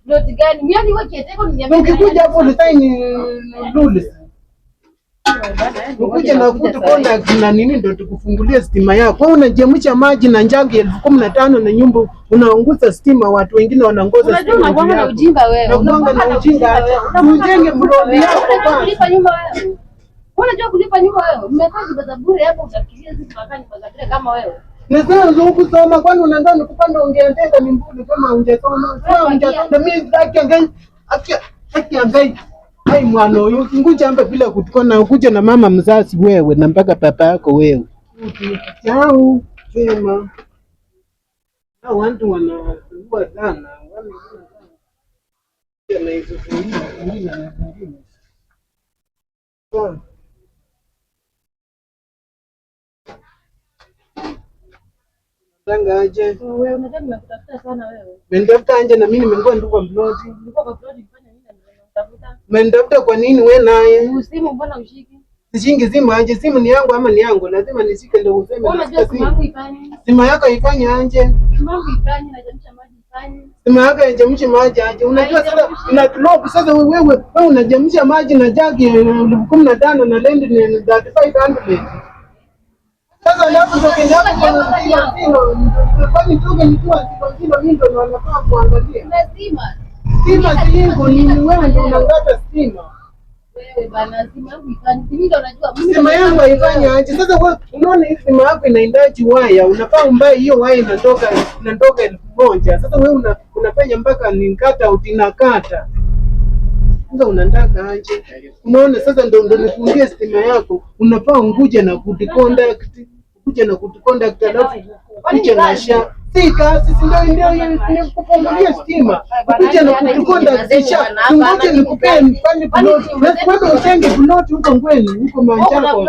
Ploti gani? Mimi ni wake teko niambia. Ukikuja hapo ulisaini rules. Ukuje na kutu konda na nini ndio tukufungulie stima yako. Wewe unajemsha maji na njagi 15,000 na nyumba unaunguza stima, watu wengine wanangoza stima. Unajua unakuanga na ujinga wewe. Unakuanga na ujinga. Ujenge mrodi yako bwana. Kulipa nyumba wewe. Unajua kulipa nyumba wewe. Mmekaa kibaza bure hapo utafikiria sisi tunakani kwa kama wewe. Nasema kusoma kwani unaanza kupanda ungeandika ni mbuli kama ungesoma. Sasa ungesoma mimi haki angai. Hai mwana huyu usinguja hapa bila kutukona, ukuje na mama mzazi wewe na mpaka papa yako wewe. Chao sema. Hao watu wanasumbua sana. Na hizo zingine. Tanga aje. Wewe unataka nimekutafuta sana wewe. Menitafuta anje na mimi nimekuwa ndugu mploti. Nilikuwa kwa ploti kufanya nini nimekutafuta? Menitafuta kwa nini wewe naye? Simu mbona ushiki? Sishingi simu anje, simu ni yangu ama ni yangu? Lazima nishike ndio useme. Unajua simu yangu ifanye. Simu yako ifanye anje. Simu yangu ifanye na jamsha maji ifanye. Simu yako inajamsha maji aje. Unajua sasa ina clock sasa wewe unajamsha maji na jagi 15 na lendi ni 3500. Sasa napo tokeni hapo kwa kwani toke nikiwa kilo mimi ndo nafaa kuangalia. Stima singo ni wewe ndio unangata stima. Wewe bana stima yangu ifanye. Mimi ndo najua. Stima yangu haifanye aje. Sasa wewe unaona hii stima yako inaendaje waya? Unafaa umbaye hiyo waya inatoka 1000. Sasa wewe unafanya mpaka nikata utinakata. Sasa unataka aje? Unaona sasa ndo nifungie stima yako. Unafaa unguje na kucontact. Kuja na kucontact alafu kuja na sha. Si kazi ndio kufungulia stima. Kuja na kucontact sha. Ngoja nikupee mfanye plot. Wewe usenge plot huko ngweni huko manjako.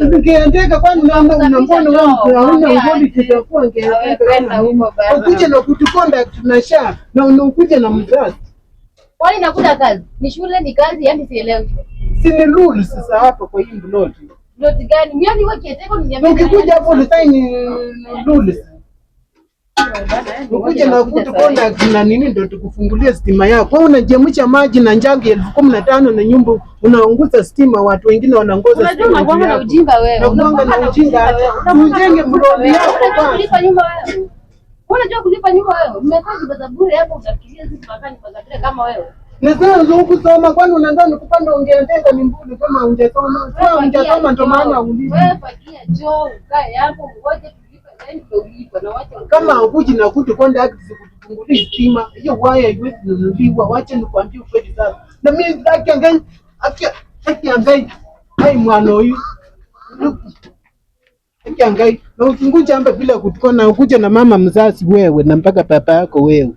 Nikiandika kwani unambona wewe hauna ngodi kitakuwa ngeenda huko. Kuja na kucontact na sha na unakuja na mzazi. Kwani nakuta kazi? Ni shule ni kazi yani sielewi. Si ni rules sasa hapa kwa hii plot. Plot gani? Mimi ni wake teko niambia. Ukikuja hapo ulisaini rules. Ukuje na kutu contact na nini ndio tukufungulie stima yako. Wewe unajemsha maji na njagi 15,000 na nyumba unaunguza stima, watu wengine wanangoza stima. Unajua unakuanga na ujinga wewe. Unakuanga na ujinga. Ujenge mrodi yako bwana. Kulipa nyumba wewe. Unajua kulipa nyumba wewe. Mmekaa kibaza bure hapo utafikiria sisi tunakani kwa kama wewe. Nasema kusoma kwani unaanza kupanda ungeandika ni mbuli kama ungesoma. Sio ungesoma ndio maana ulipi. Wewe pakia joo ukae hapo ngoje tulipe then ndio ulipe na wacha. Kama ukuji na kutu contact kutufungulia stima, hiyo waya haiwezi kununuliwa. Wacha nikwambie ukweli sasa. Na mimi haki angai. Hai mwana huyu. Haki angai. Na usinguja hapa bila kutukona, ukuje na mama mzazi wewe na mpaka papa yako wewe.